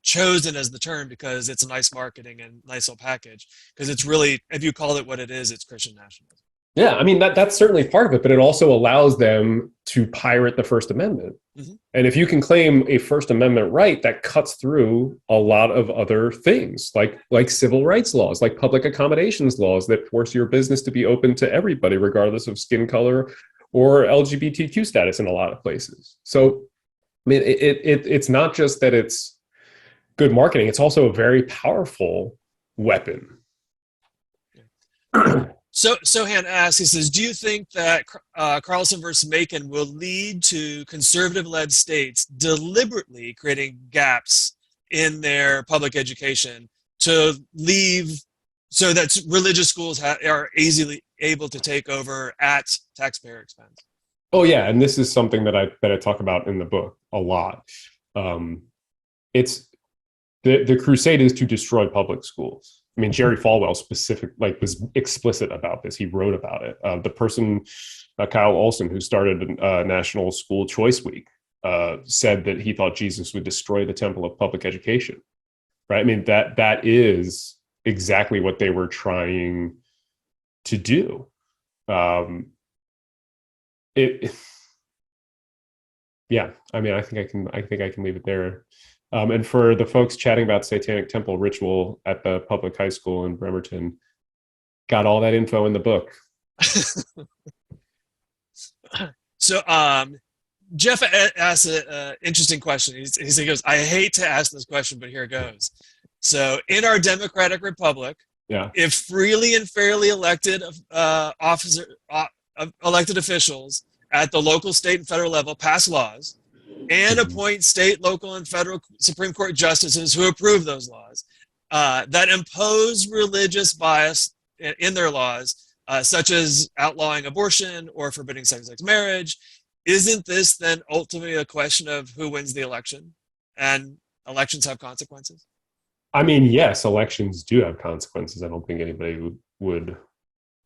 chosen as the term because it's a nice marketing and nice little package. Because it's really, if you call it what it is, it's Christian nationalism. Yeah, I mean, that's certainly part of it, but it also allows them to pirate the First Amendment. Mm-hmm. And if you can claim a First Amendment right, that cuts through a lot of other things, like civil rights laws, like public accommodations laws that force your business to be open to everybody, regardless of skin color or LGBTQ status in a lot of places. So, I mean, it's not just that it's good marketing, it's also a very powerful weapon. So Han asks, he says, do you think that Carlson versus Macon will lead to conservative-led states deliberately creating gaps in their public education to leave so that religious schools are easily able to take over at taxpayer expense? Oh yeah, and this is something that I talk about in the book a lot. It's the crusade is to destroy public schools. I mean, Jerry Falwell was explicit about this. He wrote about it. The person, Kyle Olson, who started National School Choice Week, said that he thought Jesus would destroy the temple of public education. Right? I mean, that is exactly what they were trying to do. Yeah. I mean, I think I can leave it there. And for the folks chatting about Satanic Temple ritual at the public high school in Bremerton, got all that info in the book. So Jeff asked an interesting question. He goes, I hate to ask this question, but here it goes. So in our democratic republic, if freely and fairly elected elected officials at the local, state, and federal level pass laws and appoint state, local, and federal Supreme Court justices who approve those laws that impose religious bias in their laws, such as outlawing abortion or forbidding same-sex marriage, isn't this then ultimately a question of who wins the election? And elections have consequences? I mean, yes, elections do have consequences. I don't think anybody would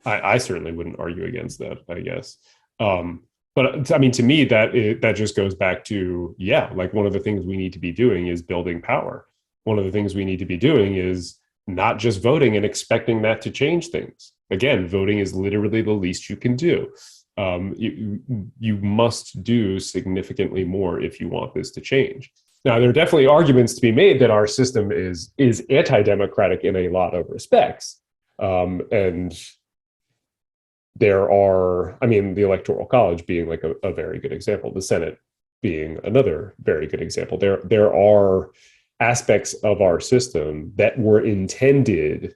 I certainly wouldn't argue against that, I guess. But I mean, to me, that just goes back to, like one of the things we need to be doing is building power. One of the things we need to be doing is not just voting and expecting that to change things. Again, voting is literally the least you can do. You must do significantly more if you want this to change. Now, there are definitely arguments to be made that our system is anti-democratic in a lot of respects. And there are, I mean, the Electoral College being like a very good example, the Senate being another very good example. There are aspects of our system that were intended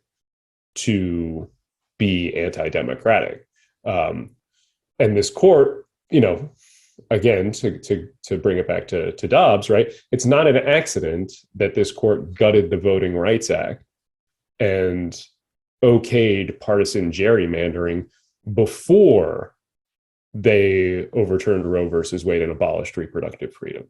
to be anti-democratic. And this court, again, to bring it back to Dobbs, right? It's not an accident that this court gutted the Voting Rights Act and okayed partisan gerrymandering before they overturned Roe versus Wade and abolished reproductive freedom.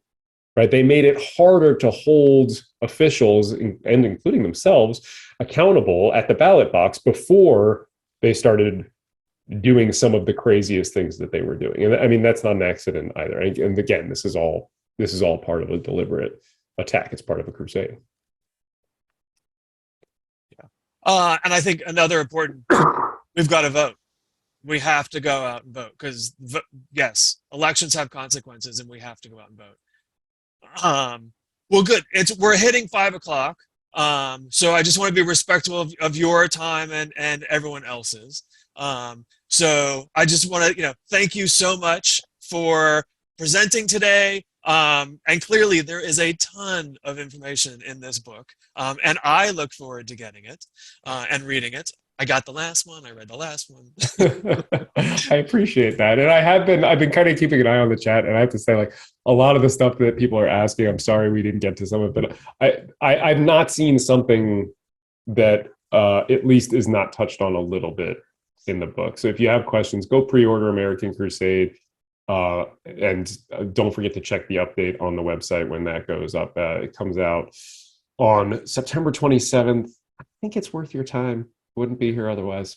Right? They made it harder to hold officials, and including themselves, accountable at the ballot box before they started doing some of the craziest things that they were doing. And I mean, that's not an accident either. And again, this is all part of a deliberate attack. It's part of a crusade. Yeah. And I think another important, we've got to vote. We have to go out and vote because, yes, elections have consequences and we have to go out and vote. Well, good. We're hitting 5 o'clock. So I just want to be respectful of your time and everyone else's. So I just want to, thank you so much for presenting today. And clearly there is a ton of information in this book. And I look forward to getting it, and reading it. I got the last one. I read the last one. I appreciate that. And I've been kind of keeping an eye on the chat, and I have to say, like, a lot of the stuff that people are asking, I'm sorry we didn't get to some of it, but I've not seen something that at least is not touched on a little bit in the book. So if you have questions, go pre-order American Crusade. And don't forget to check the update on the website when that goes up. It comes out on September 27th. I think it's worth your time. Wouldn't be here otherwise.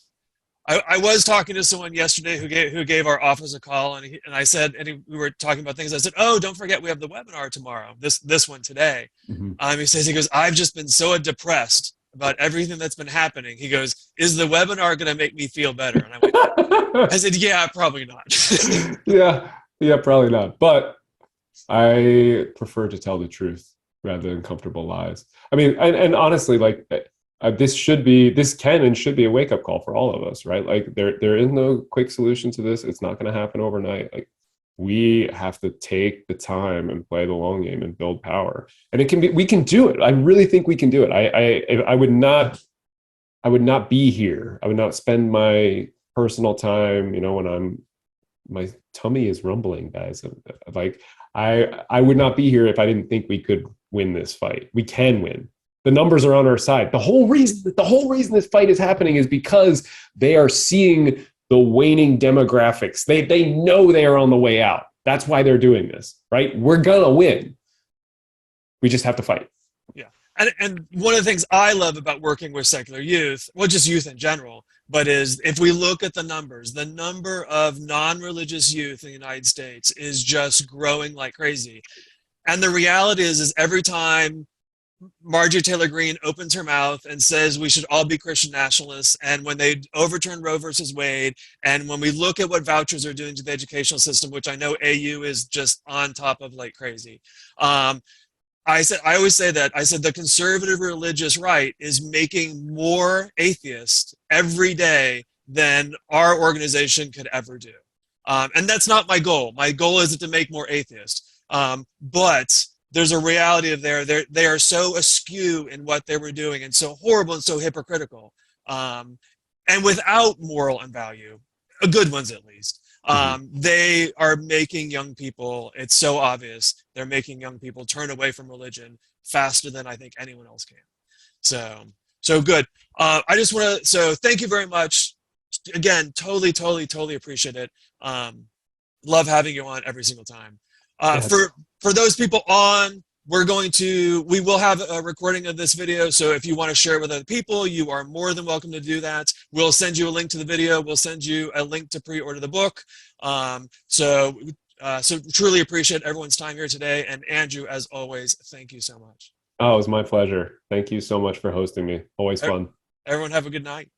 I was talking to someone yesterday who gave our office a call, and I said, we were talking about things. I said, "Oh, don't forget we have the webinar tomorrow. This one today." Mm-hmm. He goes, "I've just been so depressed about everything that's been happening." He goes, "Is the webinar going to make me feel better?" And I said, "Yeah, probably not." yeah, probably not. But I prefer to tell the truth rather than comfortable lies. I mean, and honestly, like. This can and should be a wake-up call for all of us, right? Like there is no quick solution to this. It's not going to happen overnight. Like, we have to take the time and play the long game and build power. And we can do it. I really think we can do it. I would not be here. I would not spend my personal time, when my tummy is rumbling, guys. Like, I would not be here if I didn't think we could win this fight. We can win. The numbers are on our side. The whole reason this fight is happening is because they are seeing the waning demographics. They know they are on the way out. That's why they're doing this, right? We're gonna win. We just have to fight. Yeah, and one of the things I love about working with secular youth, well, just youth in general, but is if we look at the numbers, the number of non-religious youth in the United States is just growing like crazy. And the reality is every time Marjorie Taylor Greene opens her mouth and says we should all be Christian nationalists, and when they overturn Roe versus Wade, and when we look at what vouchers are doing to the educational system, which I know AU is just on top of like crazy. I always say that the conservative religious right is making more atheists every day than our organization could ever do. And that's not my goal. My goal isn't to make more atheists. But there's a reality of they are so askew in what they were doing and so horrible and so hypocritical, and without moral and value, good ones at least. They are making young people, it's so obvious, they're making young people turn away from religion faster than I think anyone else can. So good. I just want to, so thank you very much. Again, totally appreciate it. Love having you on every single time. Yes. For those people on, we will have a recording of this video. So if you want to share it with other people, you are more than welcome to do that. We'll send you a link to the video. We'll send you a link to pre-order the book. So truly appreciate everyone's time here today. And Andrew, as always, thank you so much. Oh, it was my pleasure. Thank you so much for hosting me. Always fun. Everyone have a good night.